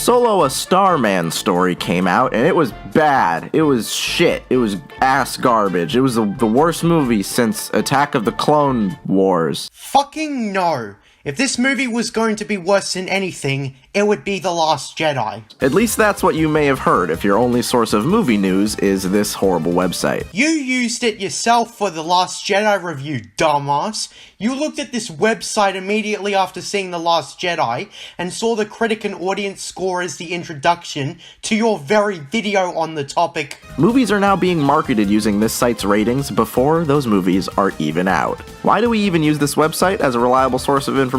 Solo: A Starman story came out, and it was bad. It was shit. It was ass garbage. It was the worst movie since Attack of the Clone Wars. Fucking no. If this movie was going to be worse than anything, it would be The Last Jedi. At least that's what you may have heard if your only source of movie news is this horrible website. You used it yourself for The Last Jedi review, dumbass. You looked at this website immediately after seeing The Last Jedi and saw the critic and audience score as the introduction to your very video on the topic. Movies are now being marketed using this site's ratings before those movies are even out. Why do we even use this website as a reliable source of information?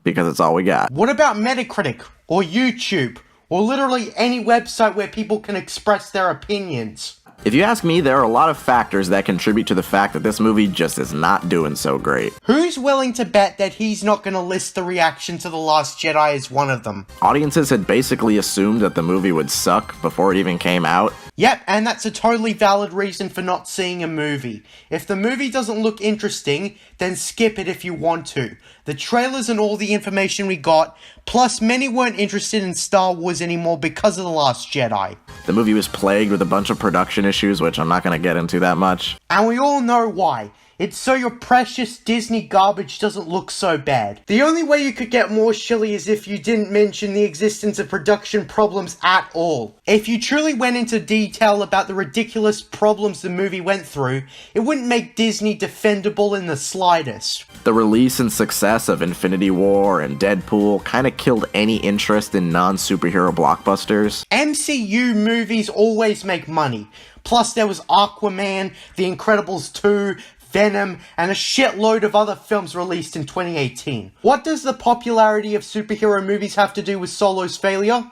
Because it's all we got. What about Metacritic? Or YouTube? Or literally any website where people can express their opinions? If you ask me, there are a lot of factors that contribute to the fact that this movie just is not doing so great. Who's willing to bet that he's not going to list the reaction to The Last Jedi as one of them? Audiences had basically assumed that the movie would suck before it even came out. Yep, and that's a totally valid reason for not seeing a movie. If the movie doesn't look interesting, then skip it if you want to. The trailers and all the information we got, plus many weren't interested in Star Wars anymore because of The Last Jedi. The movie was plagued with a bunch of production issues, which I'm not going to get into that much. And we all know why. It's so your precious Disney garbage doesn't look so bad. The only way you could get more shilly is if you didn't mention the existence of production problems at all. If you truly went into detail about the ridiculous problems the movie went through, it wouldn't make Disney defendable in the slightest. The release and success of Infinity War and Deadpool kinda killed any interest in non-superhero blockbusters. MCU movies always make money. Plus there was Aquaman, The Incredibles 2, Venom, and a shitload of other films released in 2018. What does the popularity of superhero movies have to do with Solo's failure?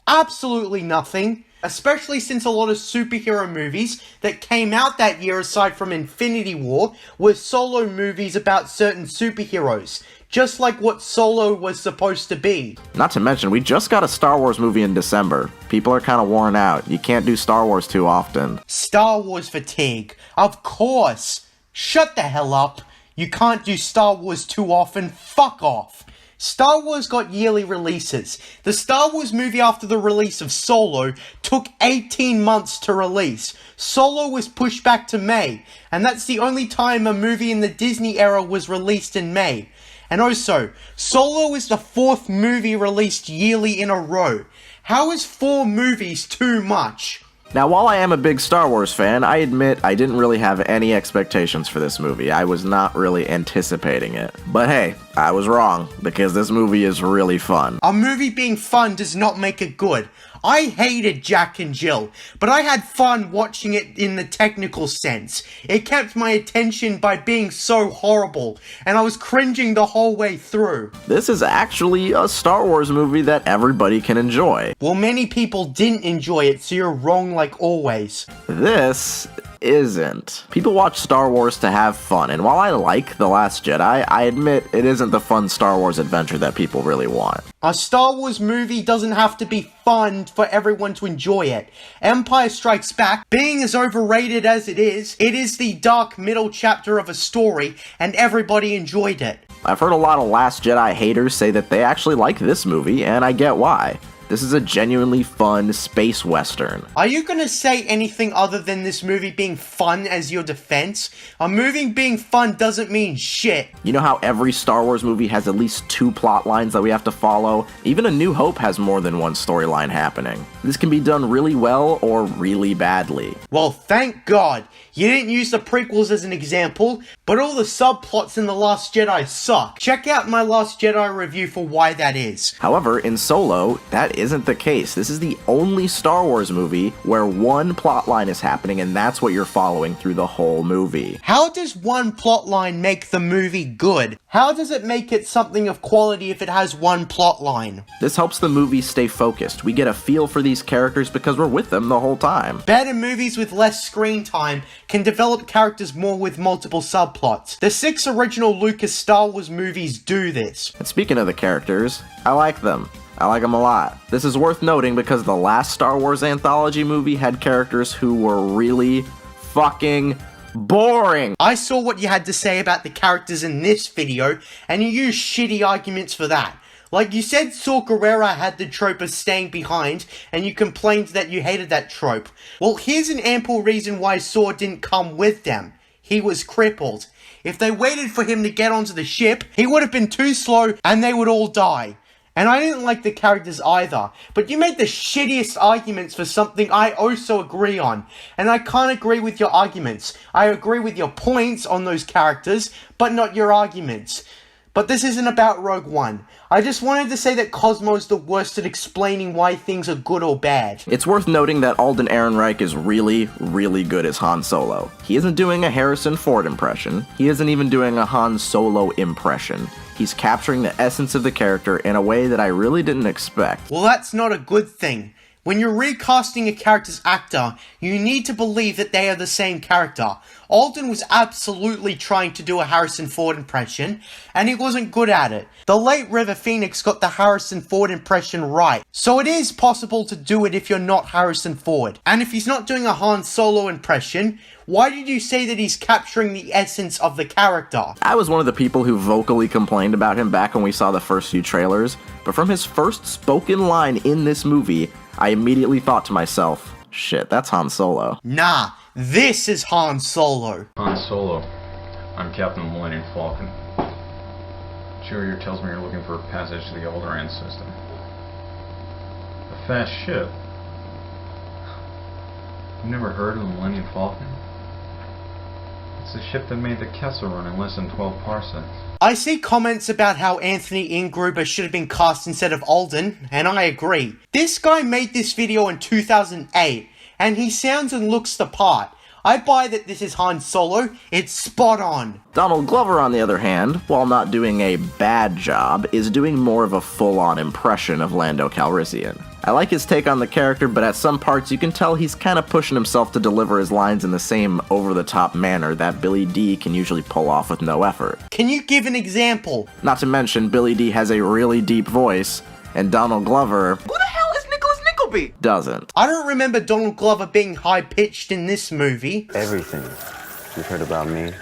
Absolutely nothing. Especially since a lot of superhero movies that came out that year aside from Infinity War were solo movies about certain superheroes. Just like what Solo was supposed to be. Not to mention, we just got a Star Wars movie in December. People are kinda worn out. You can't do Star Wars too often. Star Wars fatigue. Of course. Shut the hell up. You can't do Star Wars too often. Fuck off. Star Wars got yearly releases. The Star Wars movie after the release of Solo took 18 months to release. Solo was pushed back to May, and that's the only time a movie in the Disney era was released in May. And also, Solo is the 4th movie released yearly in a row. How is 4 movies too much? Now, while I am a big Star Wars fan, I admit I didn't really have any expectations for this movie. I was not really anticipating it. But hey, I was wrong, because this movie is really fun. A movie being fun does not make it good. I hated Jack and Jill, but I had fun watching it in the technical sense. It kept my attention by being so horrible, and I was cringing the whole way through. This is actually a Star Wars movie that everybody can enjoy. Well, many people didn't enjoy it, so you're wrong like always. This isn't. People watch Star Wars to have fun, and while I like The Last Jedi, I admit it isn't the fun Star Wars adventure that people really want. A Star Wars movie doesn't have to be fun for everyone to enjoy it. Empire Strikes Back, being as overrated as it is the dark middle chapter of a story, and everybody enjoyed it. I've heard a lot of Last Jedi haters say that they actually like this movie, and I get why. This is a genuinely fun space western. Are you gonna say anything other than this movie being fun as your defense? A movie being fun doesn't mean shit. You know how every Star Wars movie has at least 2 plot lines that we have to follow? Even A New Hope has more than one storyline happening. This can be done really well or really badly. Well, thank God. You didn't use the prequels as an example, but all the subplots in The Last Jedi suck. Check out my Last Jedi review for why that is. However, in Solo, that isn't the case. This is the only Star Wars movie where one plotline is happening and that's what you're following through the whole movie. How does one plotline make the movie good? How does it make it something of quality if it has one plotline? This helps the movie stay focused. We get a feel for these characters because we're with them the whole time. Better movies with less screen time can develop characters more with multiple subplots. The 6 original Lucas Star Wars movies do this. And speaking of the characters, I like them. I like them a lot. This is worth noting because the last Star Wars anthology movie had characters who were really fucking boring. I saw what you had to say about the characters in this video, and you used shitty arguments for that. Like you said, Saw Gerrera had the trope of staying behind, and you complained that you hated that trope. Well, here's an ample reason why Saw didn't come with them. He was crippled. If they waited for him to get onto the ship, he would have been too slow and they would all die. And I didn't like the characters either, but you made the shittiest arguments for something I also agree on. And I can't agree with your arguments. I agree with your points on those characters, but not your arguments. But this isn't about Rogue One. I just wanted to say that Cosmo is the worst at explaining why things are good or bad. It's worth noting that Alden Ehrenreich is really, really good as Han Solo. He isn't doing a Harrison Ford impression. He isn't even doing a Han Solo impression. He's capturing the essence of the character in a way that I really didn't expect. Well, that's not a good thing. When you're recasting a character's actor, you need to believe that they are the same character. Alden was absolutely trying to do a Harrison Ford impression, and he wasn't good at it. The late River Phoenix got the Harrison Ford impression right. So it is possible to do it if you're not Harrison Ford. And if he's not doing a Han Solo impression, why did you say that he's capturing the essence of the character? I was one of the people who vocally complained about him back when we saw the first few trailers, but from his first spoken line in this movie, I immediately thought to myself, shit, that's Han Solo. Nah, this is Han Solo. Han Solo, I'm Captain Millennium Falcon. Chewie here tells me you're looking for a passage to the Alderaan system. A fast ship? You never heard of the Millennium Falcon? It's the ship that made the Kessel run in less than 12 parsecs. I see comments about how Anthony Ingruber should have been cast instead of Alden, and I agree. This guy made this video in 2008, and he sounds and looks the part. I buy that this is Han Solo, it's spot on. Donald Glover, on the other hand, while not doing a bad job, is doing more of a full-on impression of Lando Calrissian. I like his take on the character, but at some parts you can tell he's kind of pushing himself to deliver his lines in the same over-the-top manner that Billy Dee can usually pull off with no effort. Can you give an example? Not to mention, Billy Dee has a really deep voice, and Donald Glover... Who the hell is Nicholas Nickleby? Doesn't. I don't remember Donald Glover being high-pitched in this movie. Everything you've heard about me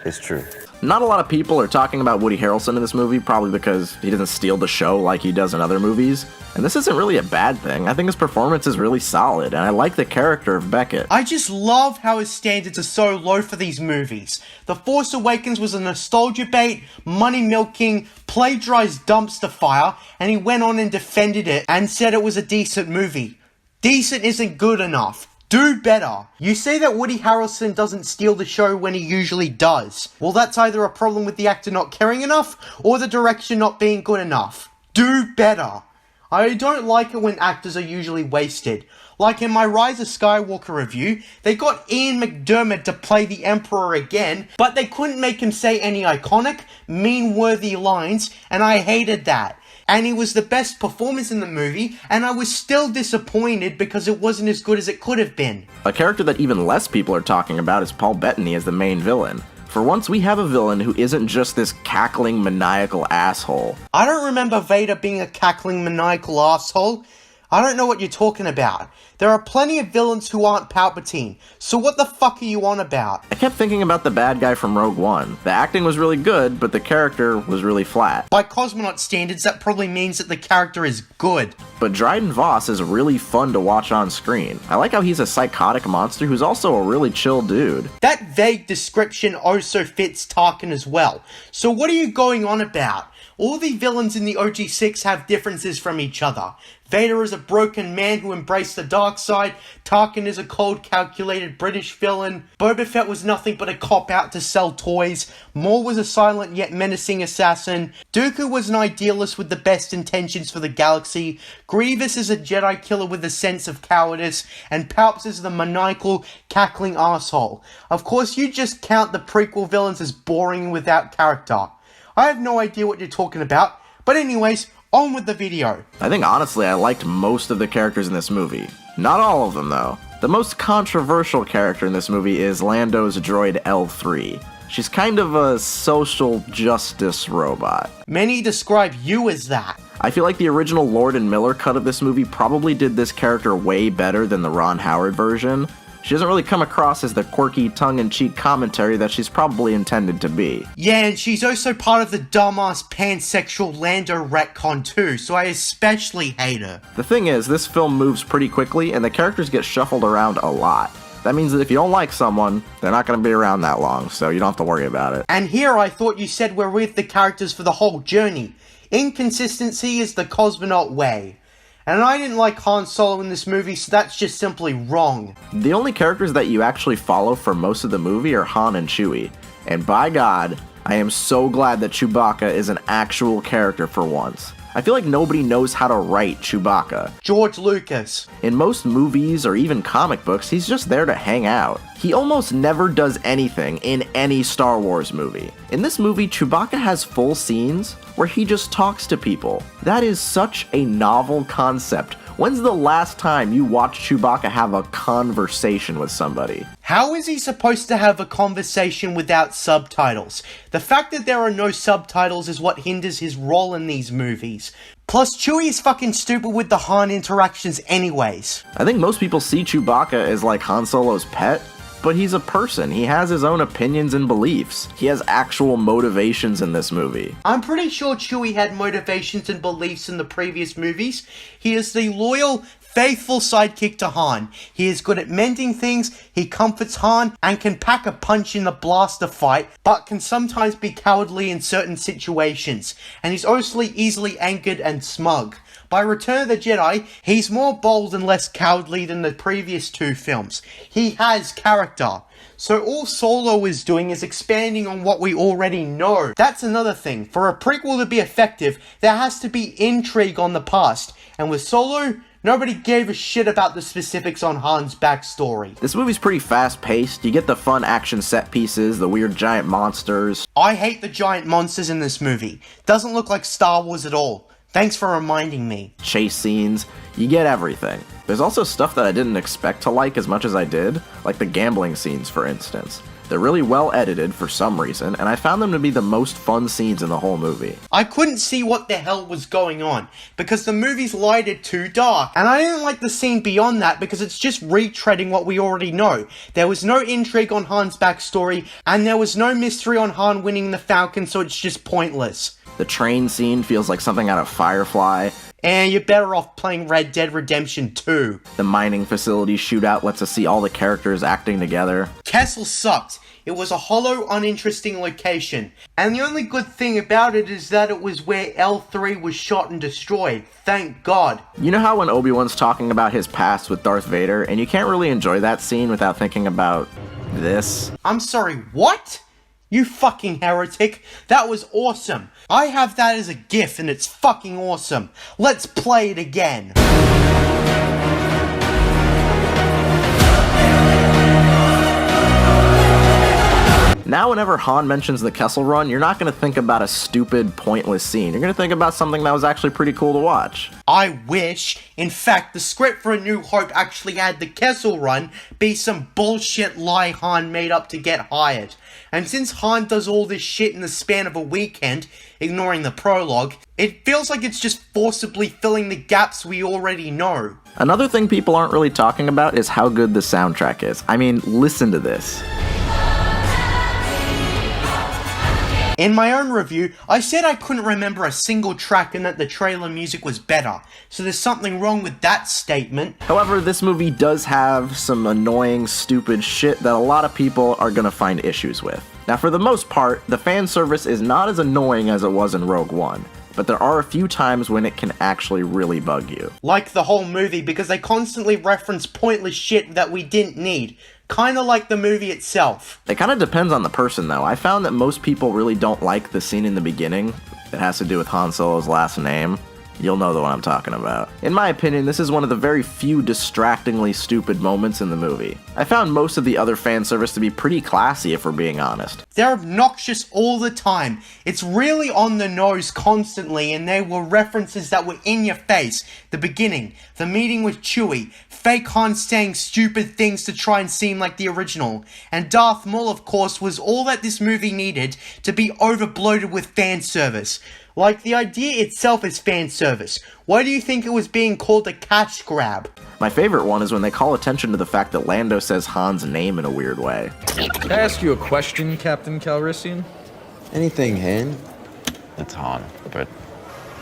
is true. Not a lot of people are talking about Woody Harrelson in this movie, probably because he doesn't steal the show like he does in other movies. And this isn't really a bad thing. I think his performance is really solid, and I like the character of Beckett. I just love how his standards are so low for these movies. The Force Awakens was a nostalgia bait, money milking, plagiarized dumpster fire, and he went on and defended it and said it was a decent movie. Decent isn't good enough. Do better. You say that Woody Harrelson doesn't steal the show when he usually does. Well, that's either a problem with the actor not caring enough, or the direction not being good enough. Do better. I don't like it when actors are usually wasted. Like in my Rise of Skywalker review, they got Ian McDiarmid to play the Emperor again, but they couldn't make him say any iconic, meme-worthy lines, and I hated that. And he was the best performance in the movie, and I was still disappointed because it wasn't as good as it could have been. A character that even less people are talking about is Paul Bettany as the main villain. For once, we have a villain who isn't just this cackling, maniacal asshole. I don't remember Vader being a cackling, maniacal asshole. I don't know what you're talking about. There are plenty of villains who aren't Palpatine, so what the fuck are you on about? I kept thinking about the bad guy from Rogue One. The acting was really good, but the character was really flat. By Cosmonaut standards, that probably means that the character is good. But Dryden Voss is really fun to watch on screen. I like how he's a psychotic monster who's also a really chill dude. That vague description also fits Tarkin as well. So what are you going on about? All the villains in the OG6 have differences from each other. Vader is a broken man who embraced the dark side. Tarkin is a cold, calculated British villain. Boba Fett was nothing but a cop-out to sell toys. Maul was a silent yet menacing assassin. Dooku was an idealist with the best intentions for the galaxy. Grievous is a Jedi killer with a sense of cowardice. And Palps is the maniacal, cackling asshole. Of course, you just count the prequel villains as boring and without character. I have no idea what you're talking about. But anyways, on with the video. I think honestly I liked most of the characters in this movie. Not all of them though. The most controversial character in this movie is Lando's droid L3. She's kind of a social justice robot. Many describe you as that. I feel like the original Lord and Miller cut of this movie probably did this character way better than the Ron Howard version, She doesn't really come across as the quirky, tongue-in-cheek commentary that she's probably intended to be. Yeah, and she's also part of the dumbass pansexual Lando retcon too, so I especially hate her. The thing is, this film moves pretty quickly, and the characters get shuffled around a lot. That means that if you don't like someone, they're not going to be around that long, so you don't have to worry about it. And here I thought you said we're with the characters for the whole journey. Inconsistency is the Cosmonaut way. And I didn't like Han Solo in this movie, so that's just simply wrong. The only characters that you actually follow for most of the movie are Han and Chewie. And by God, I am so glad that Chewbacca is an actual character for once. I feel like nobody knows how to write Chewbacca. George Lucas. In most movies or even comic books, he's just there to hang out. He almost never does anything in any Star Wars movie. In this movie, Chewbacca has full scenes where he just talks to people. That is such a novel concept. When's the last time you watched Chewbacca have a conversation with somebody? How is he supposed to have a conversation without subtitles? The fact that there are no subtitles is what hinders his role in these movies. Plus, Chewie is fucking stupid with the Han interactions anyways. I think most people see Chewbacca as like Han Solo's pet, but he's a person. He has his own opinions and beliefs. He has actual motivations in this movie. I'm pretty sure Chewie had motivations and beliefs in the previous movies. He is the loyal, faithful sidekick to Han. He is good at mending things, he comforts Han, and can pack a punch in a blaster fight, but can sometimes be cowardly in certain situations. And he's also easily angered and smug. By Return of the Jedi, he's more bold and less cowardly than the previous two films. He has character. So all Solo is doing is expanding on what we already know. That's another thing. For a prequel to be effective, there has to be intrigue on the past. And with Solo, nobody gave a shit about the specifics on Han's backstory. This movie's pretty fast-paced. You get the fun action set pieces, the weird giant monsters. I hate the giant monsters in this movie. Doesn't look like Star Wars at all. Thanks for reminding me. Chase scenes, you get everything. There's also stuff that I didn't expect to like as much as I did, like the gambling scenes for instance. They're really well edited for some reason, and I found them to be the most fun scenes in the whole movie. I couldn't see what the hell was going on, because the movie's lighted too dark, and I didn't like the scene beyond that because it's just retreading what we already know. There was no intrigue on Han's backstory, and there was no mystery on Han winning the Falcon, so it's just pointless. The train scene feels like something out of Firefly. And you're better off playing Red Dead Redemption 2. The mining facility shootout lets us see all the characters acting together. Kessel sucked. It was a hollow, uninteresting location. And the only good thing about it is that it was where L3 was shot and destroyed. Thank God. You know how when Obi-Wan's talking about his past with Darth Vader, and you can't really enjoy that scene without thinking about this? I'm sorry, what? You fucking heretic. That was awesome. I have that as a GIF and it's fucking awesome. Let's play it again. Now whenever Han mentions the Kessel Run, you're not going to think about a stupid, pointless scene. You're going to think about something that was actually pretty cool to watch. I wish. In fact, the script for A New Hope actually had the Kessel Run be some bullshit lie Han made up to get hired. And since Han does all this shit in the span of a weekend, ignoring the prologue, it feels like it's just forcibly filling the gaps we already know. Another thing people aren't really talking about is how good the soundtrack is. I mean, listen to this. In my own review, I said I couldn't remember a single track and that the trailer music was better, so there's something wrong with that statement. However, this movie does have some annoying, stupid shit that a lot of people are gonna find issues with. Now, for the most part, the fan service is not as annoying as it was in Rogue One, but there are a few times when it can actually really bug you. Like the whole movie, because they constantly reference pointless shit that we didn't need. Kinda like the movie itself. It kinda depends on the person though. I found that most people really don't like the scene in the beginning that has to do with Han Solo's last name. You'll know the one I'm talking about. In my opinion, this is one of the very few distractingly stupid moments in the movie. I found most of the other fan service to be pretty classy if we're being honest. They're obnoxious all the time. It's really on the nose constantly, and they were references that were in your face. The beginning, the meeting with Chewie, fake Han saying stupid things to try and seem like the original, and Darth Maul, of course, was all that this movie needed to be overbloated with fan service. Like, the idea itself is fan service. Why do you think it was being called a cash grab? My favorite one is when they call attention to the fact that Lando says Han's name in a weird way. Can I ask you a question, Captain Calrissian? Anything, Han? It's Han, but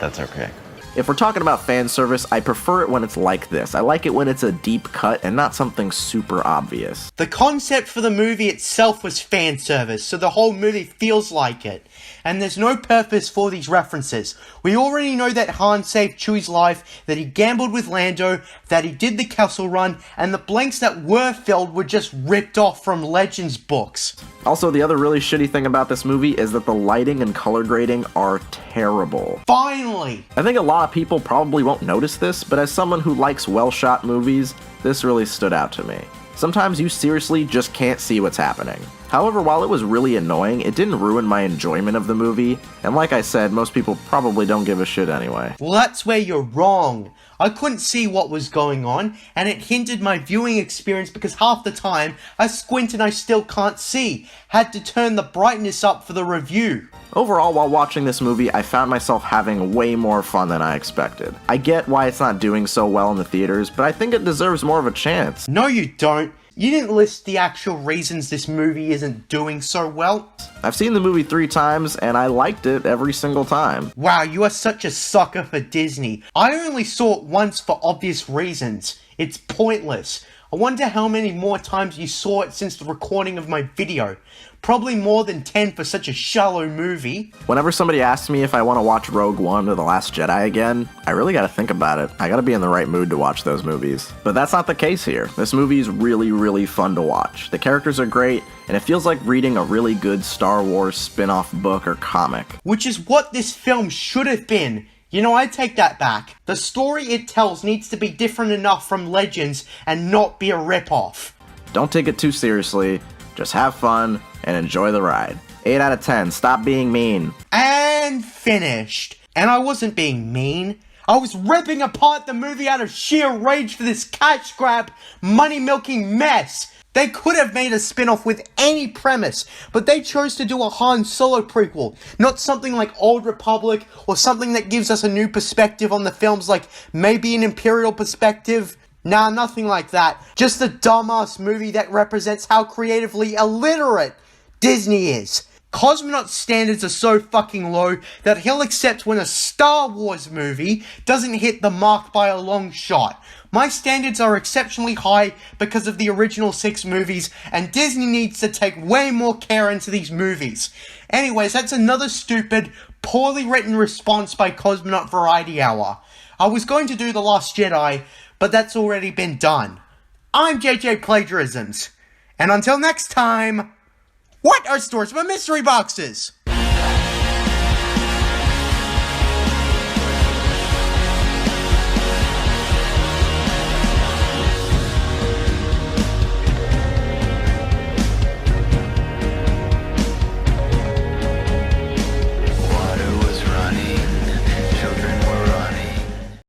that's okay. If we're talking about fan service, I prefer it when it's like this. I like it when it's a deep cut and not something super obvious. The concept for the movie itself was fan service, so the whole movie feels like it. And there's no purpose for these references. We already know that Han saved Chewie's life, that he gambled with Lando, that he did the Kessel Run, and the blanks that were filled were just ripped off from Legends books. Also, the other really shitty thing about this movie is that the lighting and color grading are terrible. Finally! I think a lot of people probably won't notice this, but as someone who likes well-shot movies, this really stood out to me. Sometimes you seriously just can't see what's happening. However, while it was really annoying, it didn't ruin my enjoyment of the movie, and like I said, most people probably don't give a shit anyway. Well, that's where you're wrong. I couldn't see what was going on, and it hindered my viewing experience because half the time, I squint and I still can't see. Had to turn the brightness up for the review. Overall, while watching this movie, I found myself having way more fun than I expected. I get why it's not doing so well in the theaters, but I think it deserves more of a chance. No, you don't. You didn't list the actual reasons this movie isn't doing so well. I've seen the movie 3 times, and I liked it every single time. Wow, you are such a sucker for Disney. I only saw it once for obvious reasons. It's pointless. I wonder how many more times you saw it since the recording of my video. Probably more than 10 for such a shallow movie. Whenever somebody asks me if I want to watch Rogue One or The Last Jedi again, I really gotta think about it. I gotta be in the right mood to watch those movies. But that's not the case here. This movie is really, really fun to watch. The characters are great, and it feels like reading a really good Star Wars spin-off book or comic. Which is what this film should have been. You know, I take that back. The story it tells needs to be different enough from Legends and not be a rip-off. Don't take it too seriously, just have fun and enjoy the ride. 8 out of 10, stop being mean. And finished. And I wasn't being mean. I was ripping apart the movie out of sheer rage for this cash grab, money-milking mess. They could have made a spin-off with any premise, but they chose to do a Han Solo prequel, not something like Old Republic, or something that gives us a new perspective on the films, like maybe an Imperial perspective. Nah, nothing like that. Just a dumbass movie that represents how creatively illiterate Disney is. Cosmonaut's standards are so fucking low that he'll accept when a Star Wars movie doesn't hit the mark by a long shot. My standards are exceptionally high because of the original 6 movies, and Disney needs to take way more care into these movies. Anyways, that's another stupid, poorly written response by Cosmonaut Variety Hour. I was going to do The Last Jedi, but that's already been done. I'm JJ Plagiarisms, and until next time, what are stores but mystery boxes?